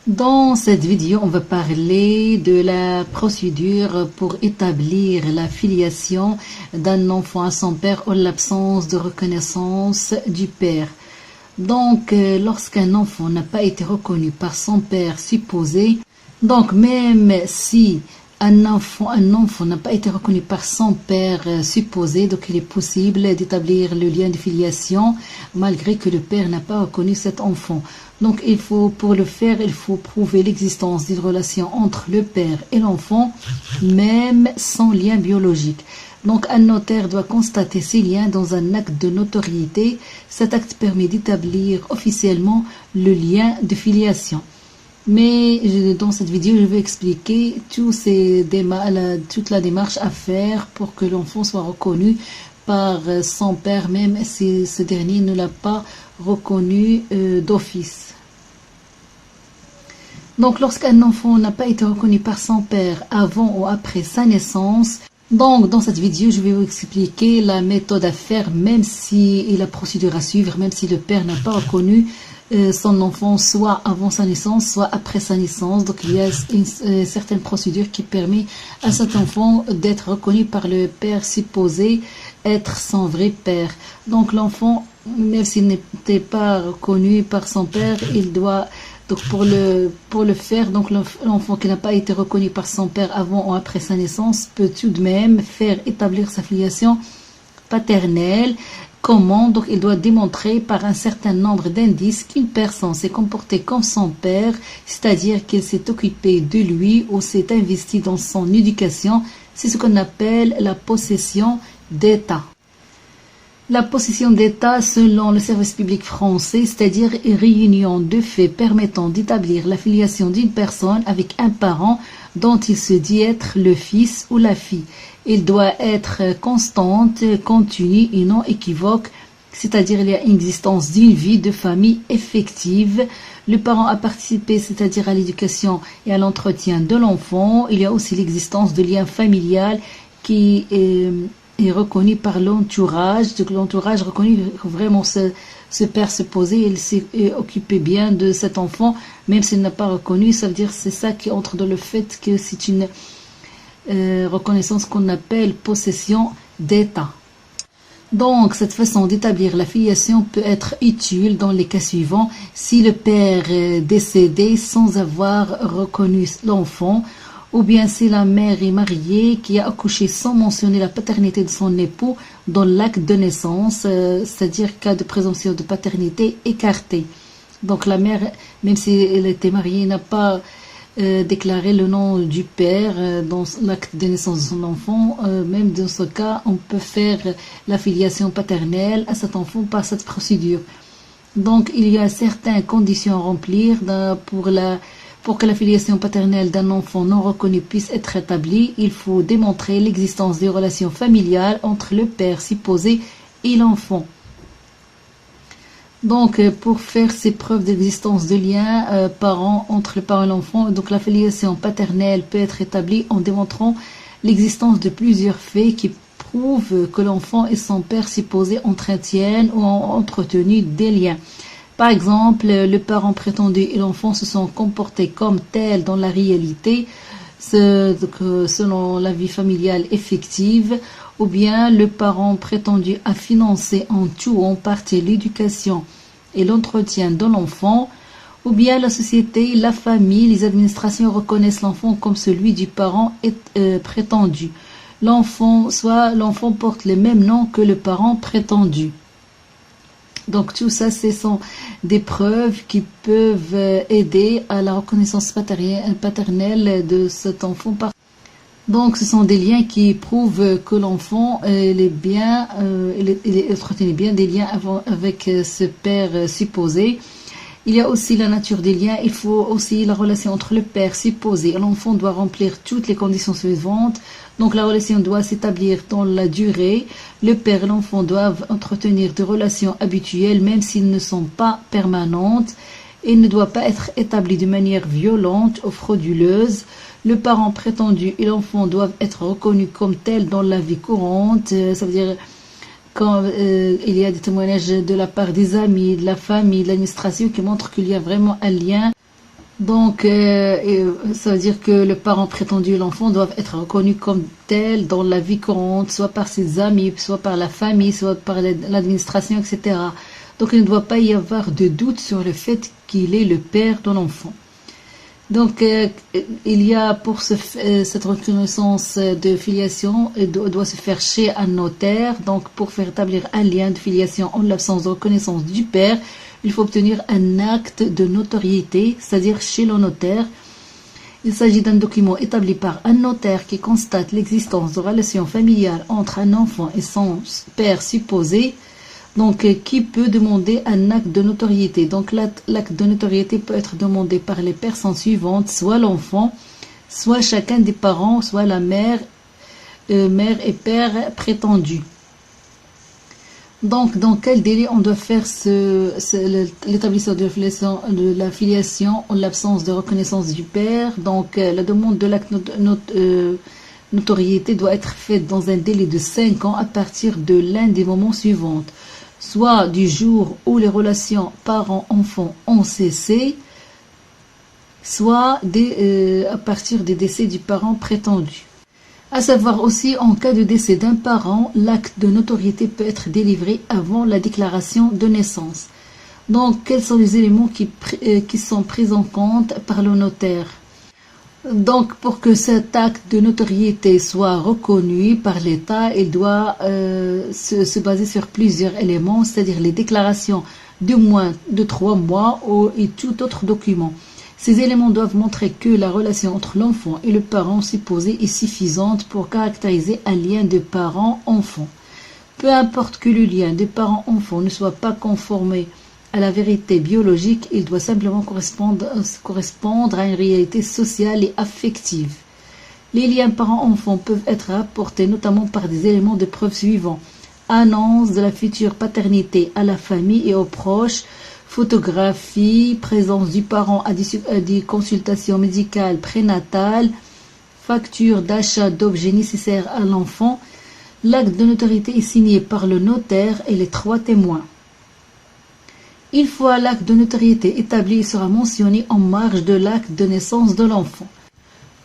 Dans cette vidéo, on va parler de la procédure pour établir la filiation d'un enfant à son père en l'absence de reconnaissance du père. Donc, lorsqu'un enfant n'a pas été reconnu par son père supposé, donc même si un enfant n'a pas été reconnu par son père supposé, donc il est possible d'établir le lien de filiation malgré que le père n'a pas reconnu cet enfant. Donc pour le faire, il faut prouver l'existence d'une relation entre le père et l'enfant, même sans lien biologique. Donc un notaire doit constater ces liens dans un acte de notoriété. Cet acte permet d'établir officiellement le lien de filiation. Mais dans cette vidéo, je vais expliquer toute la démarche à faire pour que l'enfant soit reconnu par son père, même si ce dernier ne l'a pas reconnu d'office. Donc, lorsqu'un enfant n'a pas été reconnu par son père avant ou après sa naissance, donc dans cette vidéo, je vais vous expliquer la méthode à faire, même si et la procédure à suivre, même si le père n'a pas reconnu son enfant soit avant sa naissance, soit après sa naissance. Donc il y a une certaine procédure qui permet à cet enfant d'être reconnu par le père supposé être son vrai père. Donc l'enfant, même s'il n'était pas reconnu par son père, il doit donc pour le faire, donc l'enfant qui n'a pas été reconnu par son père avant ou après sa naissance peut tout de même faire établir sa filiation paternelle. Comment? Donc il doit démontrer par un certain nombre d'indices qu'une personne s'est comportée comme son père, c'est-à-dire qu'elle s'est occupée de lui ou s'est investie dans son éducation. C'est ce qu'on appelle la possession d'État. La possession d'État, selon le service public français, c'est-à-dire une réunion de faits permettant d'établir la filiation d'une personne avec un parent dont il se dit être le fils ou la fille. Il doit être constante, continue et non équivoque, c'est-à-dire il y a une existence d'une vie de famille effective. Le parent a participé, c'est-à-dire à l'éducation et à l'entretien de l'enfant. Il y a aussi l'existence de liens familial qui est reconnu par l'entourage. Donc l'entourage reconnu vraiment ce père se posait, il s'est occupé bien de cet enfant, même s'il n'a pas reconnu. Ça veut dire c'est ça qui entre dans le fait que c'est une reconnaissance qu'on appelle possession d'État. Donc, cette façon d'établir la filiation peut être utile dans les cas suivants. Si le père est décédé sans avoir reconnu l'enfant, ou bien si la mère est mariée qui a accouché sans mentionner la paternité de son époux dans l'acte de naissance, c'est-à-dire cas de présomption de paternité écarté. Donc la mère, même si elle était mariée, n'a pas déclaré le nom du père dans l'acte de naissance de son enfant. Même dans ce cas, on peut faire la filiation paternelle à cet enfant par cette procédure. Donc il y a certaines conditions à remplir pour que la filiation paternelle d'un enfant non reconnu puisse être établie. Il faut démontrer l'existence des relations familiales entre le père supposé et l'enfant. Donc, pour faire ces preuves d'existence de liens entre le parent et l'enfant, donc la filiation paternelle peut être établie en démontrant l'existence de plusieurs faits qui prouvent que l'enfant et son père supposé entretiennent ou ont entretenu des liens. Par exemple, le parent prétendu et l'enfant se sont comportés comme tels dans la réalité, selon la vie familiale effective, ou bien le parent prétendu a financé en tout ou en partie l'éducation et l'entretien de l'enfant, ou bien la société, la famille, les administrations reconnaissent l'enfant comme celui du parent prétendu. L'enfant porte le même nom que le parent prétendu. Donc tout ça, ce sont des preuves qui peuvent aider à la reconnaissance paternelle de cet enfant. Donc ce sont des liens qui prouvent que l'enfant est entretenu bien des liens avec ce père supposé. Il y a aussi la nature des liens, il faut aussi la relation entre le père supposé et l'enfant doit remplir toutes les conditions suivantes. Donc la relation doit s'établir dans la durée. Le père et l'enfant doivent entretenir des relations habituelles même s'ils ne sont pas permanentes. Il ne doit pas être établi de manière violente ou frauduleuse. Le parent prétendu et l'enfant doivent être reconnus comme tels dans la vie courante. Ça veut dire quand il y a des témoignages de la part des amis, de la famille, de l'administration qui montrent qu'il y a vraiment un lien Donc, ça veut dire que le parent prétendu et l'enfant doivent être reconnus comme tels dans la vie courante, soit par ses amis, soit par la famille, soit par l'administration, etc. Donc, il ne doit pas y avoir de doute sur le fait qu'il est le père de l'enfant. Donc, il y a pour cette reconnaissance de filiation, doit se faire chez un notaire. Donc, pour faire établir un lien de filiation en l'absence de reconnaissance du père, il faut obtenir un acte de notoriété, c'est-à-dire chez le notaire. Il s'agit d'un document établi par un notaire qui constate l'existence de relations familiales entre un enfant et son père supposé. Donc, qui peut demander un acte de notoriété? Donc, l'acte de notoriété peut être demandé par les personnes suivantes, soit l'enfant, soit chacun des parents, soit la mère et père prétendus. Donc, dans quel délai on doit faire l'établissement de la filiation en l'absence de reconnaissance du père? Donc, la demande de l'acte de notoriété doit être faite dans un délai de 5 ans à partir de l'un des moments suivants. Soit du jour où les relations parents-enfants ont cessé, soit à partir des décès du parent prétendu. À savoir aussi, en cas de décès d'un parent, l'acte de notoriété peut être délivré avant la déclaration de naissance. Donc, quels sont les éléments qui sont pris en compte par le notaire? Donc, pour que cet acte de notoriété soit reconnu par l'État, il doit se baser sur plusieurs éléments, c'est-à-dire les déclarations de moins de 3 mois et tout autre document. Ces éléments doivent montrer que la relation entre l'enfant et le parent supposé est suffisante pour caractériser un lien de parent-enfant. Peu importe que le lien de parent-enfant ne soit pas conformé à la vérité biologique, il doit simplement correspondre à une réalité sociale et affective. Les liens parents-enfants peuvent être rapportés notamment par des éléments de preuve suivants: annonce de la future paternité à la famille et aux proches, photographie, présence du parent à des consultations médicales prénatales, facture d'achat d'objets nécessaires à l'enfant. L'acte de notoriété est signé par le notaire et les 3 témoins. Une fois l'acte de notoriété établi, il sera mentionné en marge de l'acte de naissance de l'enfant.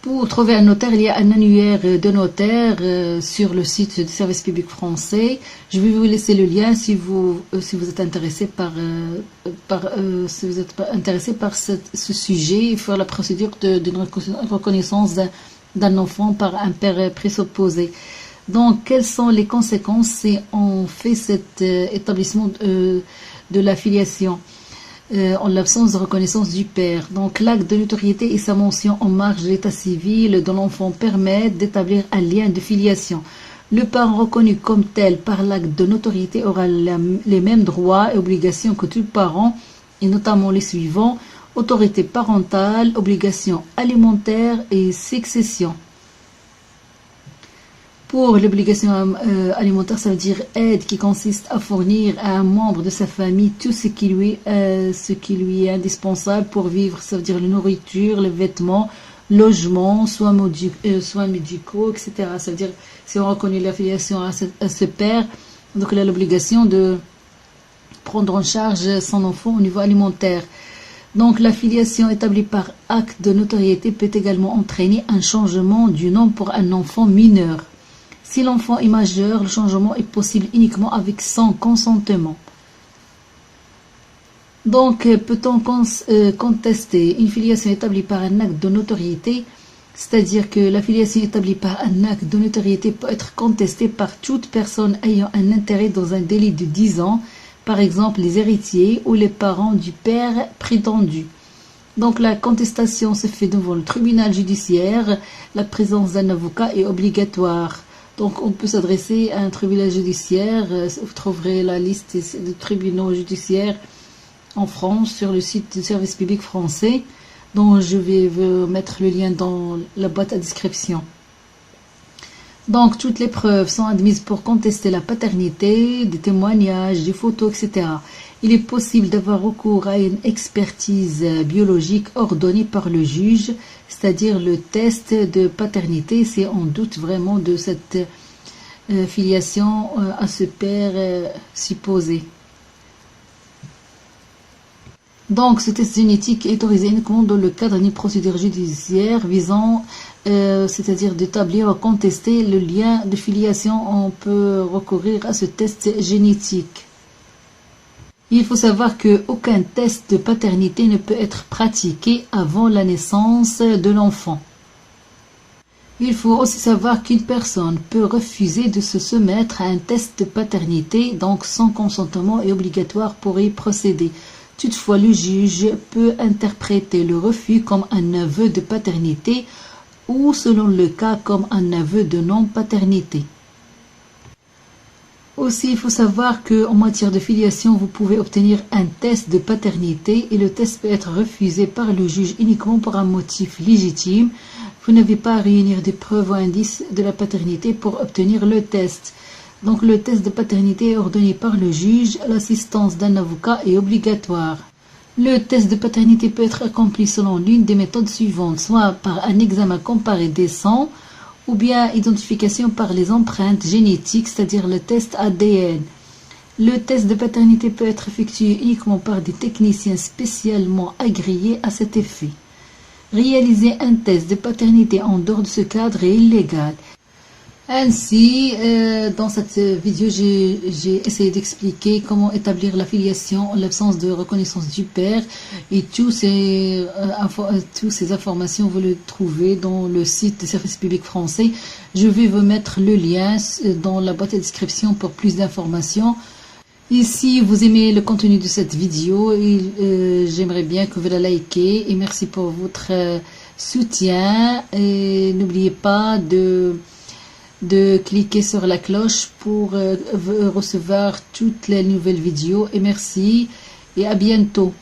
Pour trouver un notaire, il y a un annuaire de notaire sur le site du service public français. Je vais vous laisser le lien si vous êtes intéressé par ce sujet. Il faut la procédure d'une reconnaissance d'un enfant par un père présupposé. Donc, quelles sont les conséquences si on fait cet établissement de la filiation en l'absence de reconnaissance du père? Donc, l'acte de notoriété et sa mention en marge de l'état civil de l'enfant permettent d'établir un lien de filiation. Le parent reconnu comme tel par l'acte de notoriété aura les mêmes droits et obligations que tout parent, et notamment les suivants: autorité parentale, obligations alimentaires et succession. Pour l'obligation alimentaire, ça veut dire aide qui consiste à fournir à un membre de sa famille tout ce qui lui est indispensable pour vivre. Ça veut dire la nourriture, les vêtements, logement, soins médicaux, etc. Ça veut dire, si on reconnaît l'affiliation à ce père, donc il a l'obligation de prendre en charge son enfant au niveau alimentaire. Donc, l'affiliation établie par acte de notoriété peut également entraîner un changement du nom pour un enfant mineur. Si l'enfant est majeur, le changement est possible uniquement avec son consentement. Donc, peut-on contester une filiation établie par un acte de notoriété? C'est-à-dire que la filiation établie par un acte de notoriété peut être contestée par toute personne ayant un intérêt dans un délai de 10 ans, par exemple les héritiers ou les parents du père prétendu. Donc, la contestation se fait devant le tribunal judiciaire. La présence d'un avocat est obligatoire. Donc, on peut s'adresser à un tribunal judiciaire. Vous trouverez la liste des tribunaux judiciaires en France sur le site du service public français, dont je vais vous mettre le lien dans la boîte à description. Donc, toutes les preuves sont admises pour contester la paternité, des témoignages, des photos, etc. Il est possible d'avoir recours à une expertise biologique ordonnée par le juge, c'est-à-dire le test de paternité, si on doute vraiment de cette filiation à ce père supposé. Donc, ce test génétique est autorisé uniquement dans le cadre d'une procédure judiciaire visant, c'est-à-dire d'établir ou contester le lien de filiation. On peut recourir à ce test génétique. Il faut savoir qu'aucun test de paternité ne peut être pratiqué avant la naissance de l'enfant. Il faut aussi savoir qu'une personne peut refuser de se soumettre à un test de paternité, donc son consentement est obligatoire pour y procéder. Toutefois, le juge peut interpréter le refus comme un aveu de paternité ou, selon le cas, comme un aveu de non-paternité. Aussi, il faut savoir qu'en matière de filiation, vous pouvez obtenir un test de paternité et le test peut être refusé par le juge uniquement pour un motif légitime. Vous n'avez pas à réunir des preuves ou indices de la paternité pour obtenir le test. Donc le test de paternité est ordonné par le juge. L'assistance d'un avocat est obligatoire. Le test de paternité peut être accompli selon l'une des méthodes suivantes, soit par un examen comparé des sangs, ou bien identification par les empreintes génétiques, c'est-à-dire le test ADN. Le test de paternité peut être effectué uniquement par des techniciens spécialement agréés à cet effet. Réaliser un test de paternité en dehors de ce cadre est illégal. Ainsi, dans cette vidéo, j'ai essayé d'expliquer comment établir la filiation en l'absence de reconnaissance du père, et toutes ces informations, vous les trouvez dans le site du service public français. Je vais vous mettre le lien dans la boîte de description pour plus d'informations. Et si vous aimez le contenu de cette vidéo, j'aimerais bien que vous la likez, et merci pour votre soutien, et n'oubliez pas de cliquer sur la cloche pour recevoir toutes les nouvelles vidéos, et merci et à bientôt.